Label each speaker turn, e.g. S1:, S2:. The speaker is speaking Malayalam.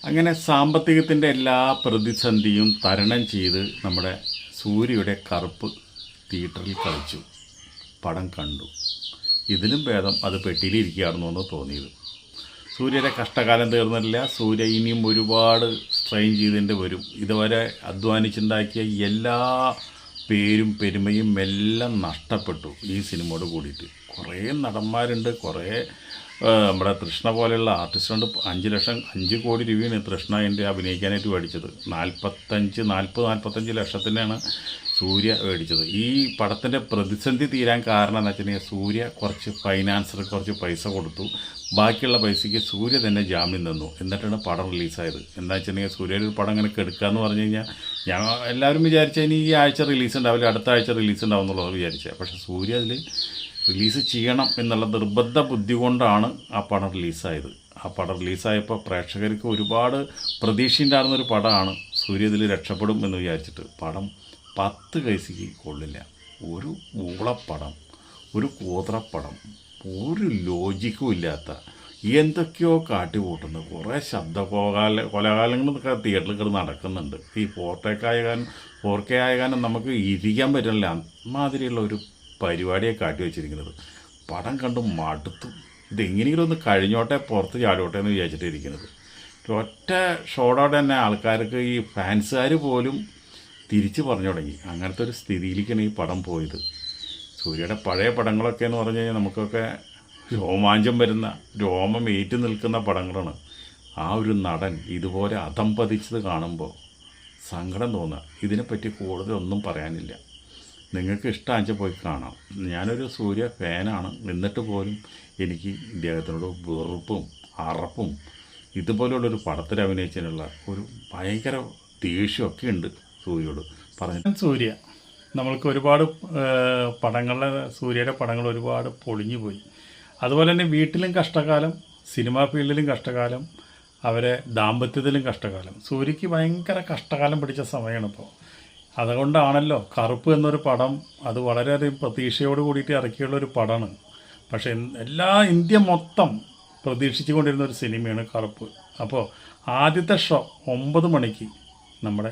S1: അങ്ങനെ സാമ്പത്തികത്തിൻ്റെ എല്ലാ പ്രതിസന്ധിയും തരണം ചെയ്ത് നമ്മുടെ സൂര്യയുടെ കറുപ്പ് തിയേറ്ററിൽ കളിച്ചു, പടം കണ്ടു. ഇതിലും ഭേദം അത് പെട്ടിയിലിരിക്കുകയാണെന്നു എന്ന് തോന്നിയത്. സൂര്യയുടെ കഷ്ടകാലം തീർന്നിട്ടില്ല. സൂര്യ ഇനിയും ഒരുപാട് സ്ട്രെയിൻ ചെയ്തിട്ട് വരും. ഇതുവരെ അധ്വാനിച്ചുണ്ടാക്കിയ എല്ലാ പേരും പെരുമയും എല്ലാം നഷ്ടപ്പെട്ടു ഈ സിനിമയോട് കൂടിയിട്ട്. കുറേ നടന്മാരുണ്ട്, കുറേ നമ്മുടെ തൃഷ്ണ പോലെയുള്ള ആർട്ടിസ്റ്റുണ്ട്. 5 കോടി രൂപയാണ് തൃഷ്ണ എൻ്റെ അഭിനയിക്കാനായിട്ട് മേടിച്ചത്. 40-45 ലക്ഷത്തിനാണ് സൂര്യ മേടിച്ചത്. ഈ പടത്തിൻ്റെ പ്രതിസന്ധി തീരാൻ കാരണം എന്ന് വെച്ചിട്ടുണ്ടെങ്കിൽ സൂര്യ കുറച്ച് ഫൈനാൻസർ കുറച്ച് പൈസ കൊടുത്തു. ബാക്കിയുള്ള പൈസയ്ക്ക് സൂര്യ തന്നെ ജാമ്യം തന്നു. എന്നിട്ടാണ് പടം റിലീസായത്. എന്താ വെച്ചിട്ടുണ്ടെങ്കിൽ സൂര്യയുടെ ഒരു പടം അങ്ങനെ കെടുക്കാമെന്ന് പറഞ്ഞു കഴിഞ്ഞാൽ എല്ലാവരും വിചാരിച്ചാൽ ഇനി ഈ ആഴ്ച റിലീസ് ഉണ്ടാവില്ല, അടുത്ത ആഴ്ച റിലീസ് ഉണ്ടാവും എന്നുള്ളത് വിചാരിച്ചത്. പക്ഷേ സൂര്യ അതിൽ റിലീസ് ചെയ്യണം എന്നുള്ള നിർബന്ധ ബുദ്ധി കൊണ്ടാണ് ആ പടം റിലീസായത്. ആ പടം റിലീസായപ്പോൾ പ്രേക്ഷകർക്ക് ഒരുപാട് പ്രതീക്ഷയുണ്ടായിരുന്നൊരു പടമാണ്. സൂര്യ ഇതിൽ രക്ഷപ്പെടും എന്ന് വിചാരിച്ചിട്ട് പടം 10 പൈസയ്ക്ക് കൊള്ളില്ല. ഒരു ഊളപ്പടം, ഒരു കൂതറപ്പടം, ഒരു ലോജിക്കും ഇല്ലാത്ത എന്തൊക്കെയോ കാട്ടിക്കൂട്ടുന്നു. കുറേ കൊലകാലങ്ങളൊക്കെ തിയേറ്ററിൽ കിടന്ന് നടക്കുന്നുണ്ട്. ഈ 4K ആയകാലം നമുക്ക് ഇരിക്കാൻ പറ്റില്ല. അമ്മാതിരിയുള്ള ഒരു പരിപാടിയെ കാട്ടി വെച്ചിരിക്കുന്നത്. പടം കണ്ട് മടുത്തു. ഇതെങ്ങനെയെങ്കിലും ഒന്ന് കഴിഞ്ഞോട്ടെ, പുറത്ത് ചാടോട്ടെ എന്ന് വിചാരിച്ചിട്ട് ഇരിക്കുന്നത്. ഒറ്റ ഷോടോടെ തന്നെ ആൾക്കാർക്ക്, ഈ ഫാൻസുകാർ പോലും തിരിച്ച് പറഞ്ഞു തുടങ്ങി. അങ്ങനത്തെ ഒരു സ്ഥിതിയിലേക്കാണ് ഈ പടം പോയത്. സൂര്യയുടെ പഴയ പടങ്ങളൊക്കെ എന്ന് പറഞ്ഞു കഴിഞ്ഞാൽ നമുക്കൊക്കെ രോമാഞ്ചം വരുന്ന, രോമം ഏറ്റു നിൽക്കുന്ന പടങ്ങളാണ്. ആ ഒരു നടൻ ഇതുപോലെ അധംപതിച്ചത് കാണുമ്പോൾ സങ്കടം തോന്നുക. ഇതിനെപ്പറ്റി കൂടുതലൊന്നും പറയാനില്ല. നിങ്ങൾക്ക് ഇഷ്ടമാണെന്ന് പോയി കാണാം. ഞാനൊരു സൂര്യ ഫാനാണ്. എന്നിട്ട് പോലും എനിക്ക് ഇദ്ദേഹത്തിനോട് വെറുപ്പും അറപ്പും ഇതുപോലുള്ളൊരു പടത്തിൽ അഭിനയിച്ചതിനുള്ള ഒരു ഭയങ്കര ദേഷ്യമൊക്കെ ഉണ്ട് സൂര്യയോട് പറഞ്ഞു.
S2: സൂര്യ നമ്മൾക്ക് ഒരുപാട് സൂര്യയുടെ പടങ്ങൾ ഒരുപാട് പൊളിഞ്ഞു പോയി. അതുപോലെ തന്നെ വീട്ടിലും കഷ്ടകാലം, സിനിമാ ഫീൽഡിലും കഷ്ടകാലം, അവരെ ദാമ്പത്യത്തിലും കഷ്ടകാലം. സൂര്യക്ക് ഭയങ്കര കഷ്ടകാലം പിടിച്ച സമയമാണ് ഇപ്പോൾ. അതുകൊണ്ടാണല്ലോ കറുപ്പ് എന്നൊരു പടം, അത് വളരെയധികം പ്രതീക്ഷയോട് കൂടിയിട്ട് ഇറക്കിയുള്ളൊരു പടമാണ്. പക്ഷേ ഇന്ത്യ മൊത്തം പ്രതീക്ഷിച്ചു കൊണ്ടിരുന്ന ഒരു സിനിമയാണ് കറുപ്പ്. അപ്പോൾ ആദ്യത്തെ ഷോ 9 മണിക്ക് നമ്മുടെ